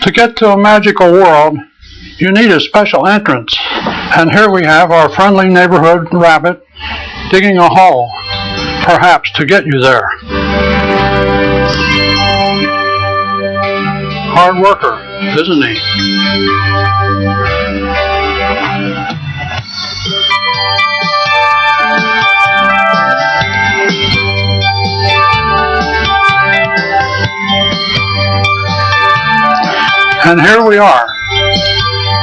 To get to a magical world, you need a special entrance, and here we have our friendly neighborhood rabbit digging a hole, perhaps to get you there. Hard worker, isn't he? And here we are.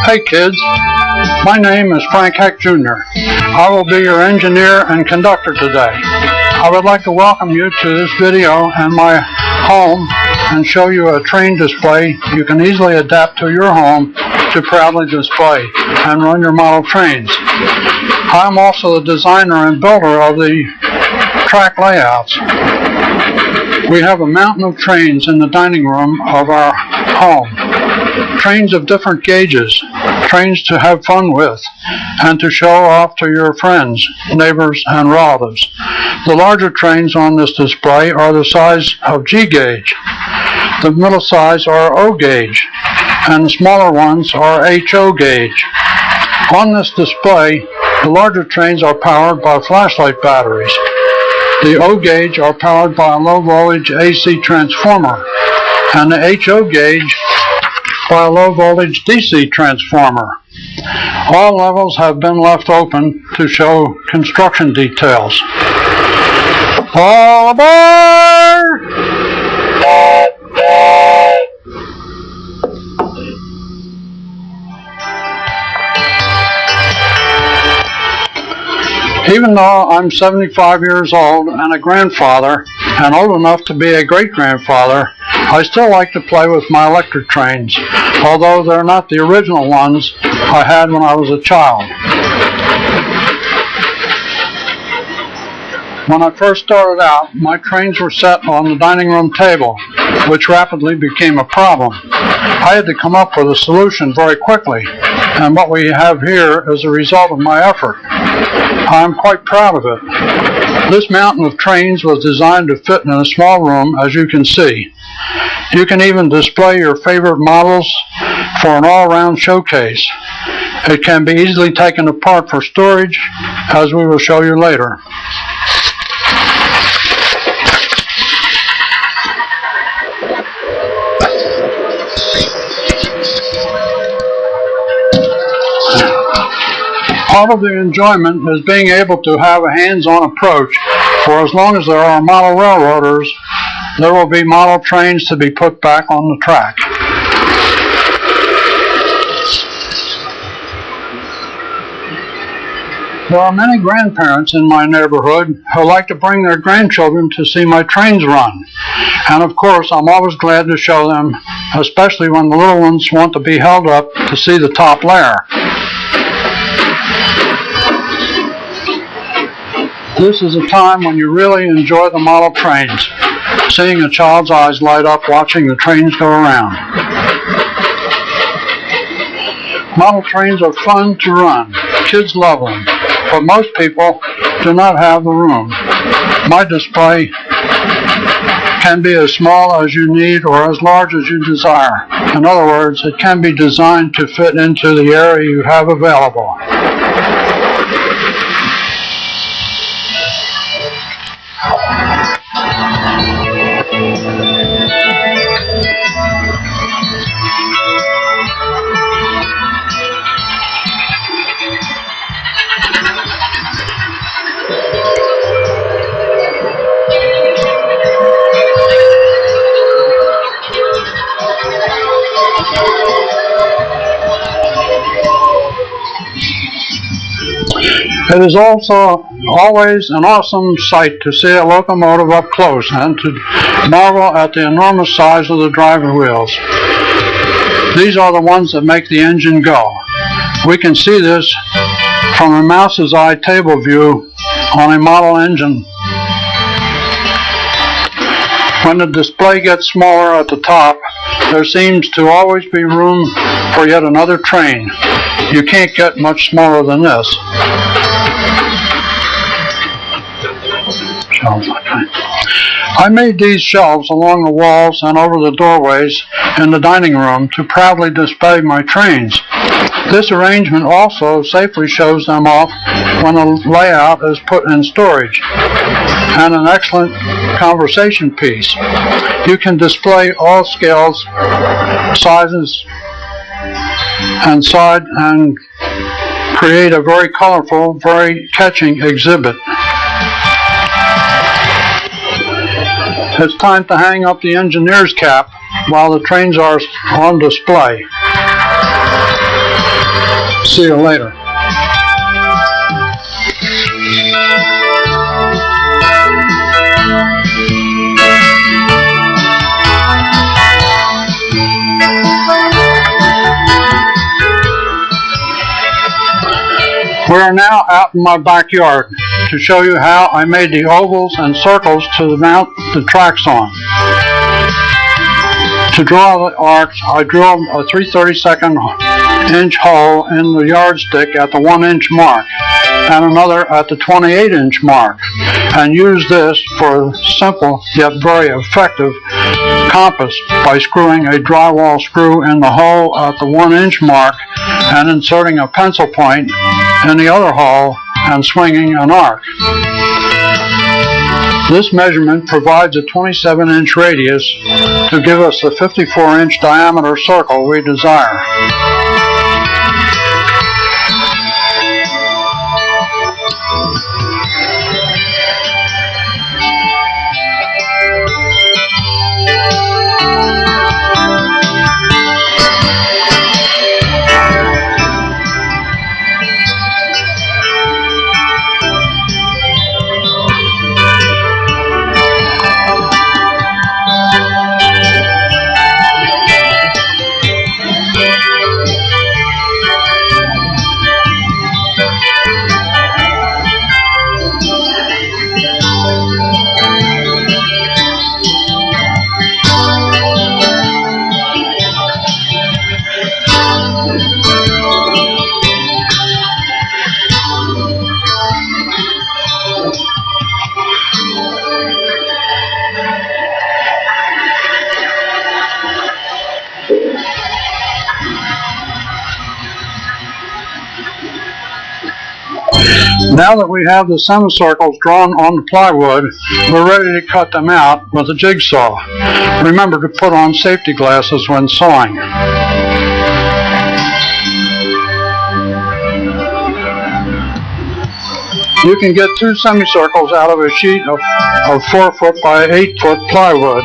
Hey kids, my name is Frank Heck Jr. I will be your engineer and conductor today. I would like to welcome you to this video and my home and show you a train display you can easily adapt to your home to proudly display and run your model trains. I'm also the designer and builder of the track layouts. We have a mountain of trains in the dining room of our home. Trains of different gauges, trains to have fun with, and to show off to your friends, neighbors, and relatives. The larger trains on this display are the size of G gauge. The middle size are O gauge, and the smaller ones are HO gauge. On this display, the larger trains are powered by flashlight batteries. The O gauge are powered by a low voltage AC transformer, and the HO gauge by a low voltage DC transformer. All levels have been left open to show construction details. All aboard! Even though I'm 75 years old and a grandfather, and old enough to be a great-grandfather, I still like to play with my electric trains, although they're not the original ones I had when I was a child. When I first started out, my trains were set on the dining room table, which rapidly became a problem. I had to come up with a solution very quickly, and what we have here is a result of my effort. I'm quite proud of it. This mountain of trains was designed to fit in a small room, as you can see. You can even display your favorite models for an all-round showcase. It can be easily taken apart for storage, as we will show you later. Part of the enjoyment is being able to have a hands-on approach. For as long as there are model railroaders, there will be model trains to be put back on the track. There are many grandparents in my neighborhood who like to bring their grandchildren to see my trains run. And of course, I'm always glad to show them, especially when the little ones want to be held up to see the top layer. This is a time when you really enjoy the model trains, seeing a child's eyes light up watching the trains go around. Model trains are fun to run. Kids love them, but most people do not have the room. My display can be as small as you need or as large as you desire. In other words, it can be designed to fit into the area you have available. It is also always an awesome sight to see a locomotive up close and to marvel at the enormous size of the driver wheels. These are the ones that make the engine go. We can see this from a mouse's eye table view on a model engine. When the display gets smaller at the top, there seems to always be room for yet another train. You can't get much smaller than this. I made these shelves along the walls and over the doorways in the dining room to proudly display my trains. This arrangement also safely shows them off when the layout is put in storage, and an excellent conversation piece. You can display all scales, sizes, and create a very colorful, very catching exhibit. It's time to hang up the engineer's cap while the trains are on display. See you later. We are now out in my backyard to show you how I made the ovals and circles to mount the tracks on. To draw the arcs, I drilled a 3/32 inch hole in the yardstick at the 1 inch mark and another at the 28 inch mark, and used this for a simple yet very effective compass by screwing a drywall screw in the hole at the 1 inch mark and inserting a pencil point in the other hole and swinging an arc. This measurement provides a 27 inch radius to give us the 54 inch diameter circle we desire. Now that we have the semicircles drawn on the plywood, we're ready to cut them out with a jigsaw. Remember to put on safety glasses when sawing. You can get 2 semicircles out of a sheet of 4 foot by 8 foot plywood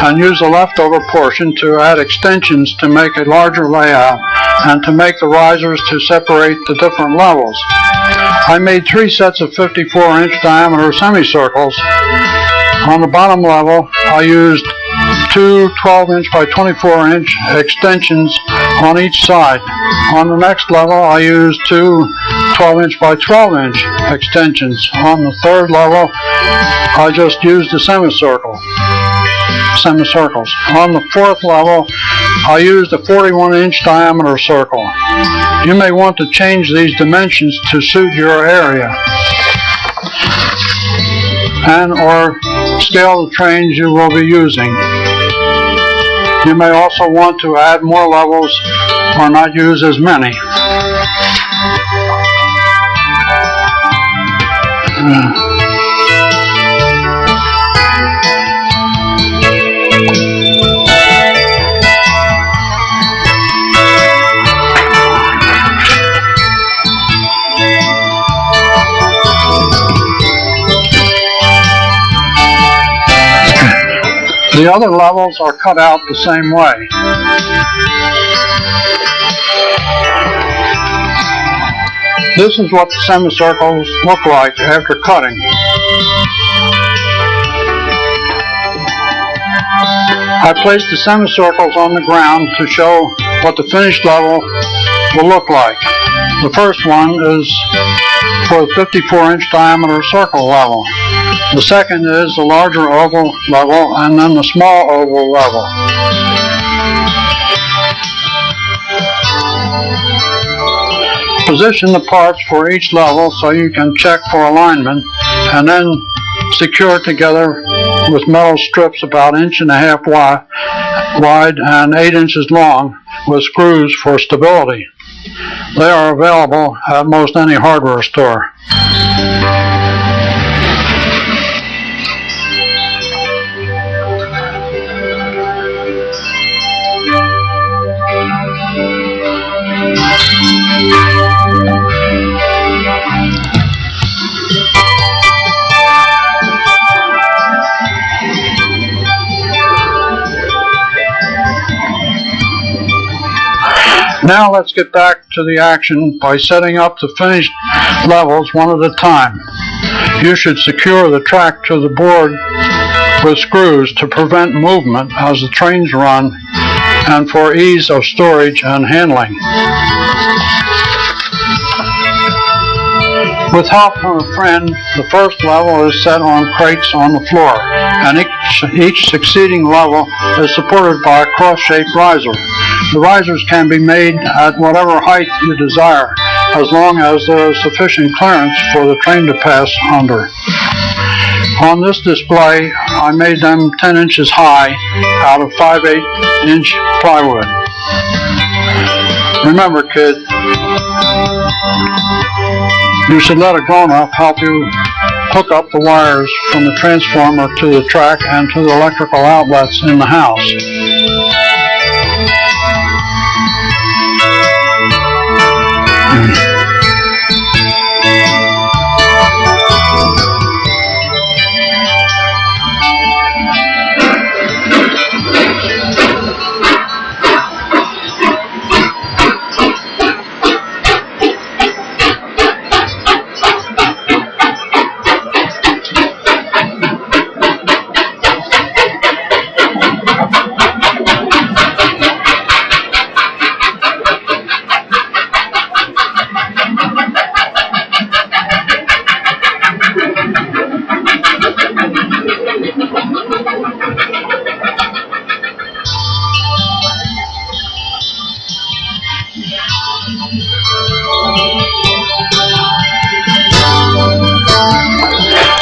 and use the leftover portion to add extensions to make a larger layout and to make the risers to separate the different levels. I made 3 sets of 54 inch diameter semicircles. On the bottom level, I used 2 12 inch by 24 inch extensions on each side. On the next level, I used 2 12 inch by 12 inch extensions. On the third level, I just used the semicircles. On the fourth level, I used a 41 inch diameter circle. You may want to change these dimensions to suit your area and or scale the trains you will be using. You may also want to add more levels or not use as many. The other levels are cut out the same way. This is what the semicircles look like after cutting. I placed the semicircles on the ground to show what the finished level will look like. The first one is for the 54 inch diameter circle level. The second is the larger oval level, and then the small oval level. Position the parts for each level so you can check for alignment, and then secure together with metal strips about 1.5 inches wide and 8 inches long with screws for stability. They are available at most any hardware store. Now let's get back to the action by setting up the finished levels one at a time. You should secure the track to the board with screws to prevent movement as the trains run and for ease of storage and handling. With help from a friend, the first level is set on crates on the floor, and each succeeding level is supported by a cross-shaped riser. The risers can be made at whatever height you desire, as long as there is sufficient clearance for the train to pass under. On this display, I made them 10 inches high out of 5/8 inch plywood. Remember, kid, you should let a grown-up help you hook up the wires from the transformer to the track and to the electrical outlets in the house.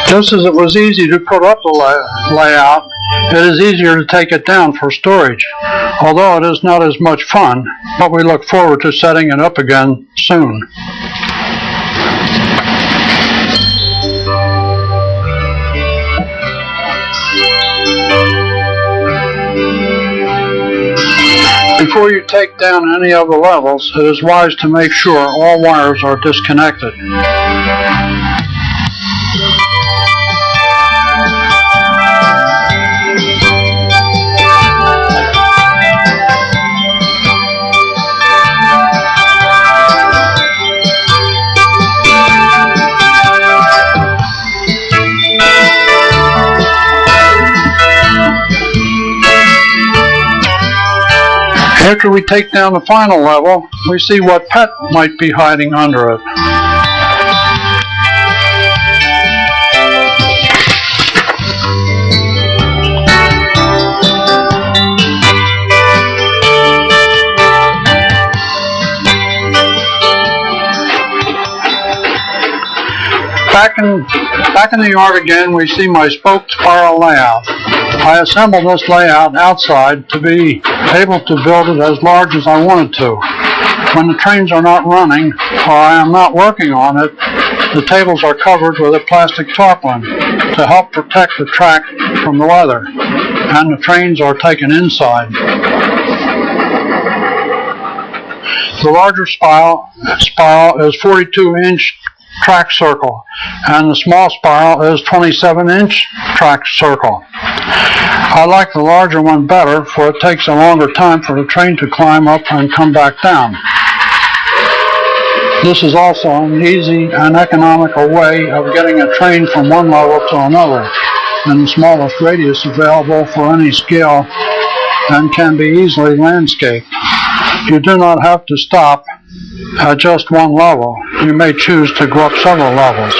Just as it was easy to put up the layout, it is easier to take it down for storage, although it is not as much fun, but we look forward to setting it up again soon. Before you take down any of the levels, it is wise to make sure all wires are disconnected. After we take down the final level, we see what pet might be hiding under it. Back in the yard again, we see my spoke spiral layout. I assembled this layout outside to be able to build it as large as I wanted to. When the trains are not running, or I am not working on it, the tables are covered with a plastic tarpaulin to help protect the track from the weather, and the trains are taken inside. The larger spiral is 42-inch track circle, and the small spiral is 27-inch track circle. I like the larger one better, for it takes a longer time for the train to climb up and come back down. This is also an easy and economical way of getting a train from one level to another, and the smallest radius available for any scale, and can be easily landscaped. You do not have to stop at just one level. You may choose to go up several levels.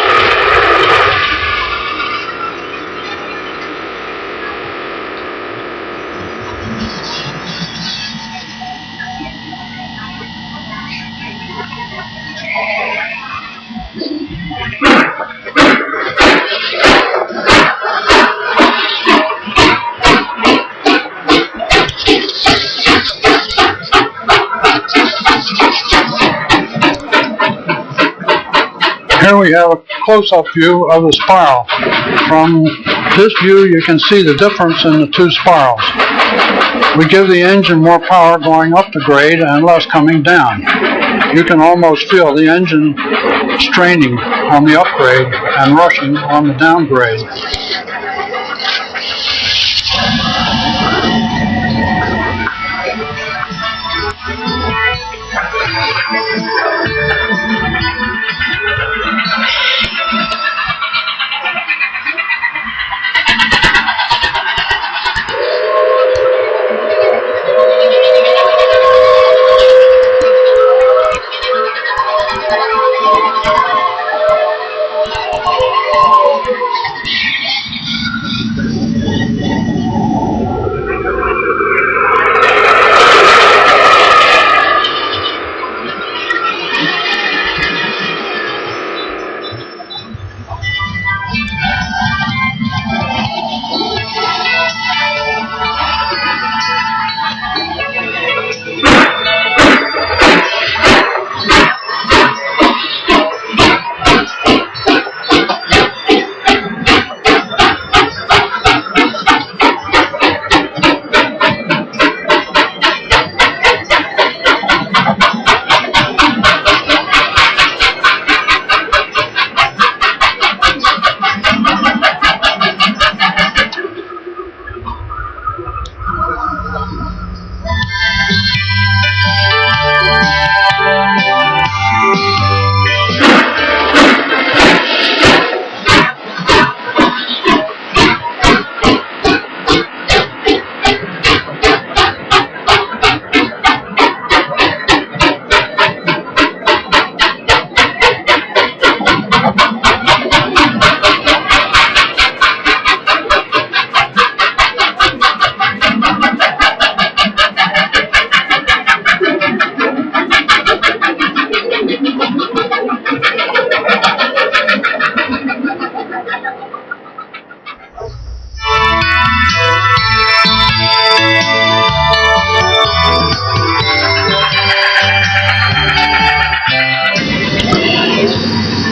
Here we have a close-up view of the spiral. From this view you can see the difference in the two spirals. We give the engine more power going up the grade and less coming down. You can almost feel the engine straining on the upgrade and rushing on the downgrade.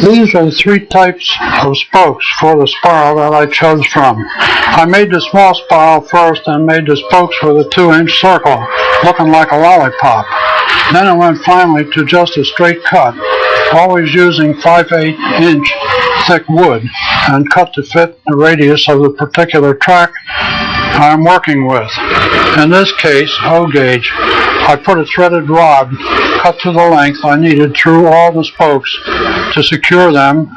These are the three types of spokes for the spiral that I chose from. I made the small spiral first and made the spokes with a 2-inch circle, looking like a lollipop. Then I went finally to just a straight cut, always using 5/8-inch thick wood, and cut to fit the radius of the particular track I'm working with. In this case, O gauge, I put a threaded rod cut to the length I needed through all the spokes to secure them,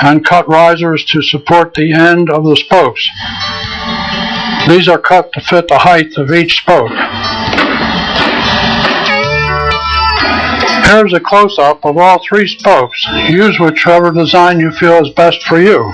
and cut risers to support the end of the spokes. These are cut to fit the height of each spoke. Here's a close-up of all three spokes. Use whichever design you feel is best for you.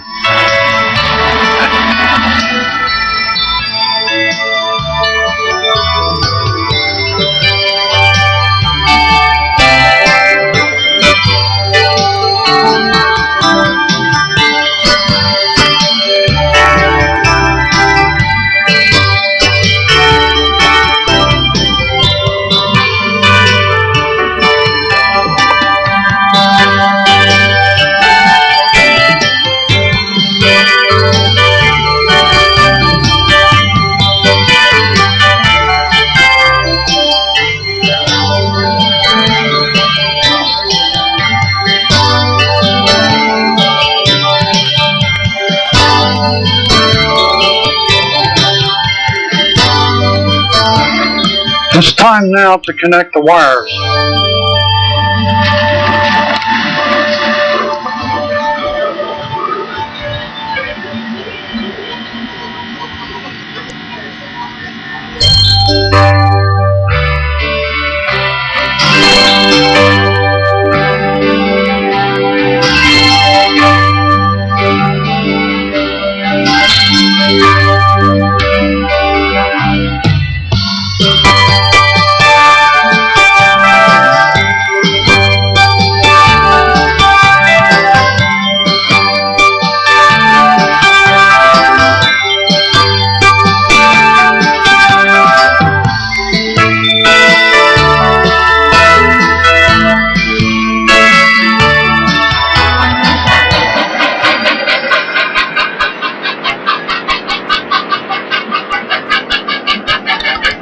It's time now to connect the wires.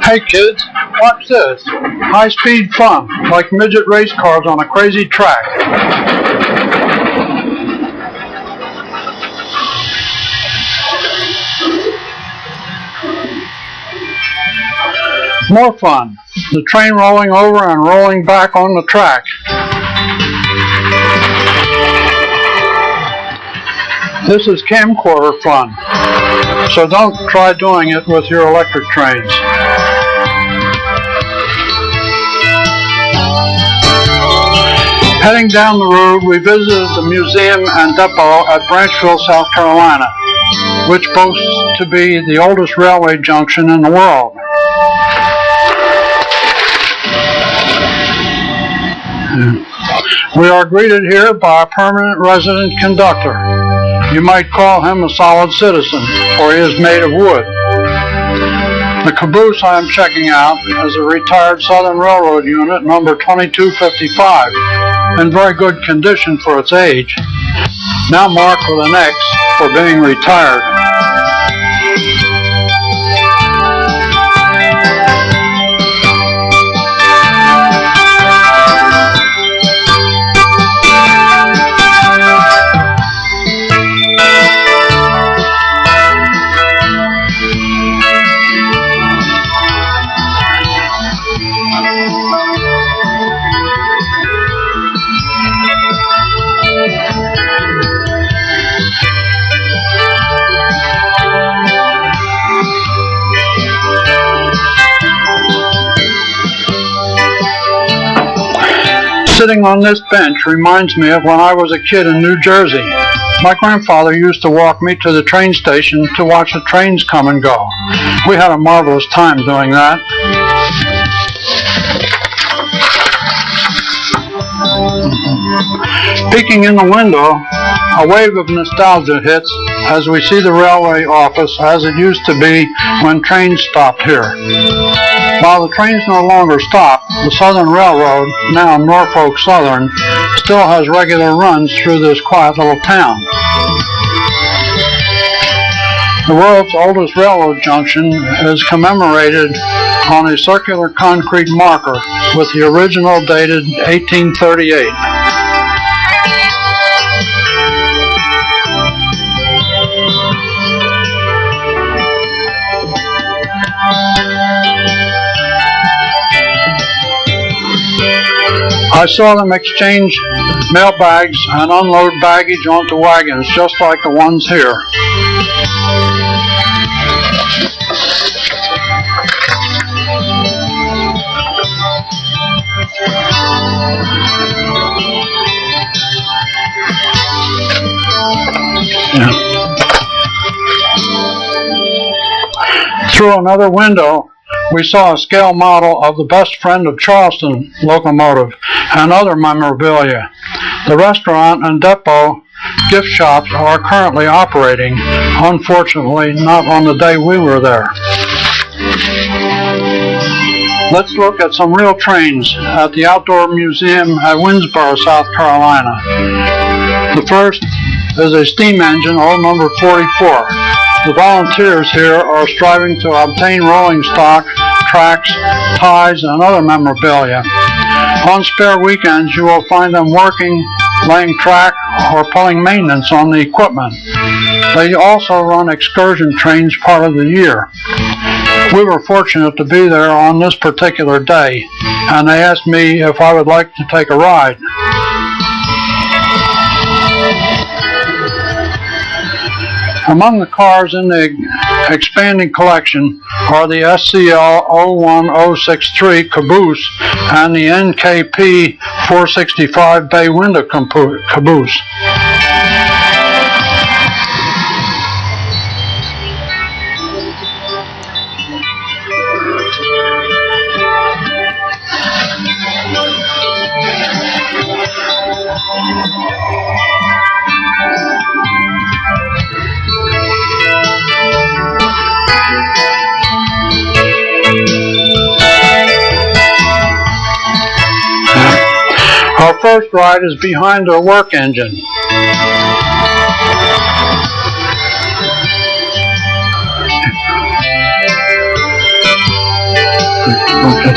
Hey kids, watch this. High-speed fun, like midget race cars on a crazy track. More fun, the train rolling over and rolling back on the track. This is camcorder fun, so don't try doing it with your electric trains. Heading down the road, we visited the museum and depot at Branchville, South Carolina, which boasts to be the oldest railway junction in the world. We are greeted here by a permanent resident conductor. You might call him a solid citizen, for he is made of wood. The caboose I am checking out is a retired Southern Railroad unit number 2255, in very good condition for its age, now marked with an X for being retired. Sitting on this bench reminds me of when I was a kid in New Jersey. My grandfather used to walk me to the train station to watch the trains come and go. We had a marvelous time doing that. Peeking in the window, a wave of nostalgia hits as we see the railway office as it used to be when trains stopped here. While the trains no longer stop, the Southern Railroad, now Norfolk Southern, still has regular runs through this quiet little town. The world's oldest railroad junction is commemorated on a circular concrete marker with the original dated 1838. I saw them exchange mail bags and unload baggage onto wagons just like the ones here. Through another window, we saw a scale model of the Best Friend of Charleston locomotive and other memorabilia. The restaurant and depot gift shops are currently operating, unfortunately not on the day we were there. Let's look at some real trains at the Outdoor Museum at Winnsboro, South Carolina. The first is a steam engine, old number 44. The volunteers here are striving to obtain rolling stock, tracks, ties, and other memorabilia. On spare weekends, you will find them working, laying track, or pulling maintenance on the equipment. They also run excursion trains part of the year. We were fortunate to be there on this particular day, and they asked me if I would like to take a ride. Among the cars in the expanding collection are the SCL 01063 caboose and the NKP 465 bay window caboose. Our first ride is behind our work engine. Okay.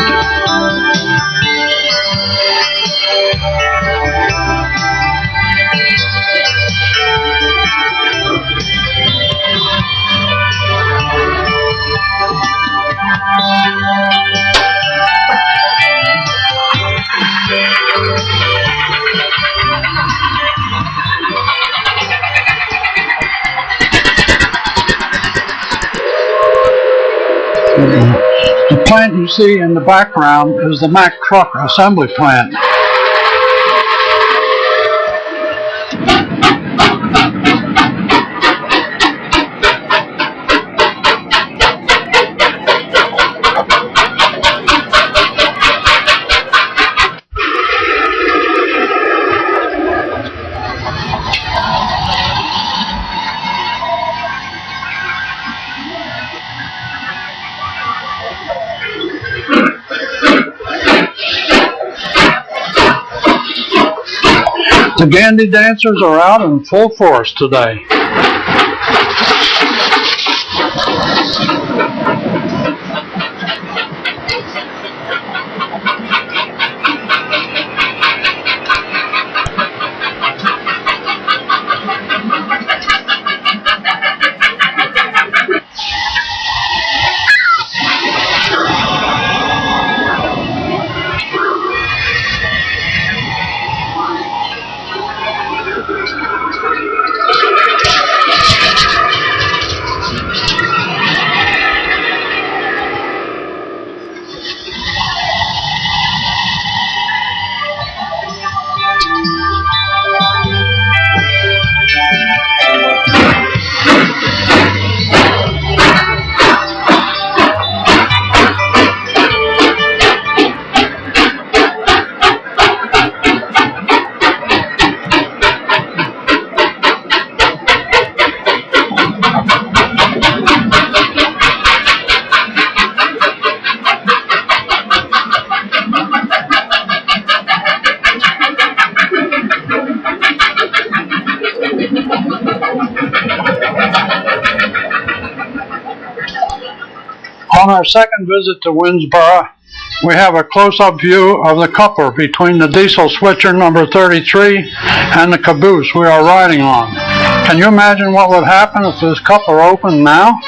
The plant you see in the background is the Mack truck assembly plant. The Gandy dancers are out in full force today. On our second visit to Winnsboro, we have a close-up view of the coupler between the diesel switcher number 33 and the caboose we are riding on. Can you imagine what would happen if this coupler opened now?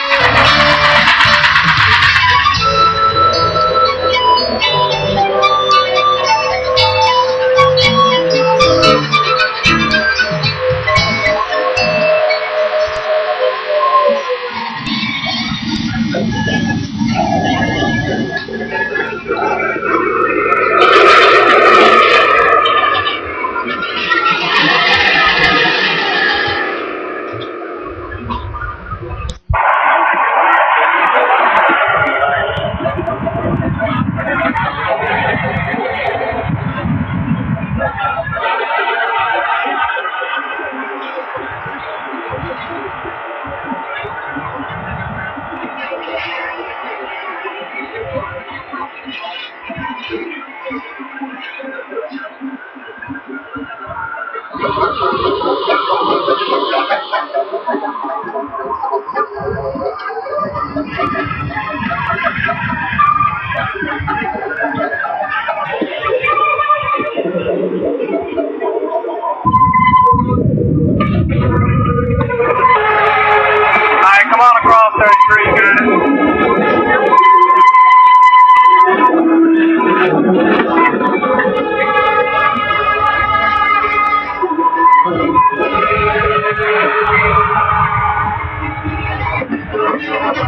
Come on across 33, guys.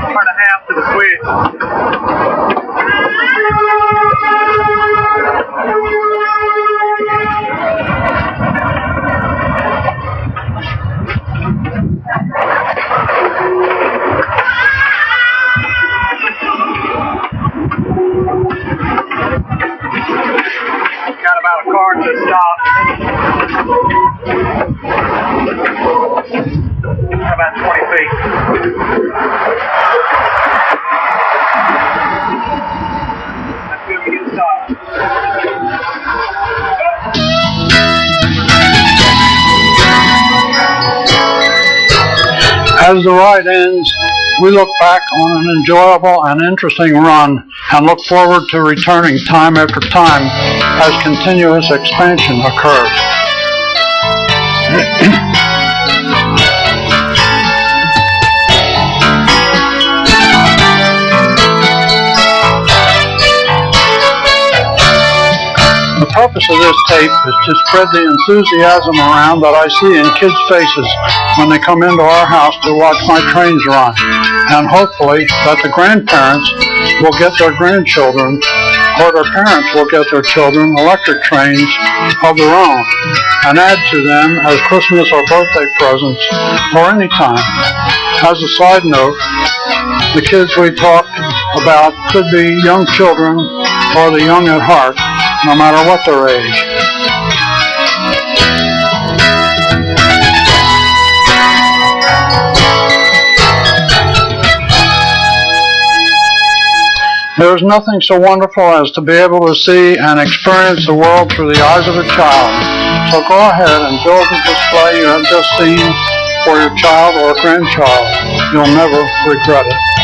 Part of half to the switch. Got about a car to stop. About 20 feet. That's good, we get stopped. As the ride ends, we look back on an enjoyable and interesting run and look forward to returning time after time as continuous expansion occurs. The purpose of this tape is to spread the enthusiasm around that I see in kids' faces when they come into our house to watch my trains run, and hopefully that the grandparents will get their grandchildren, or their parents will get their children electric trains of their own and add to them as Christmas or birthday presents or any time. As a side note, the kids we talked about could be young children or the young at heart, no matter what their age. There is nothing so wonderful as to be able to see and experience the world through the eyes of a child. So go ahead and build the display you have just seen for your child or grandchild. You'll never regret it.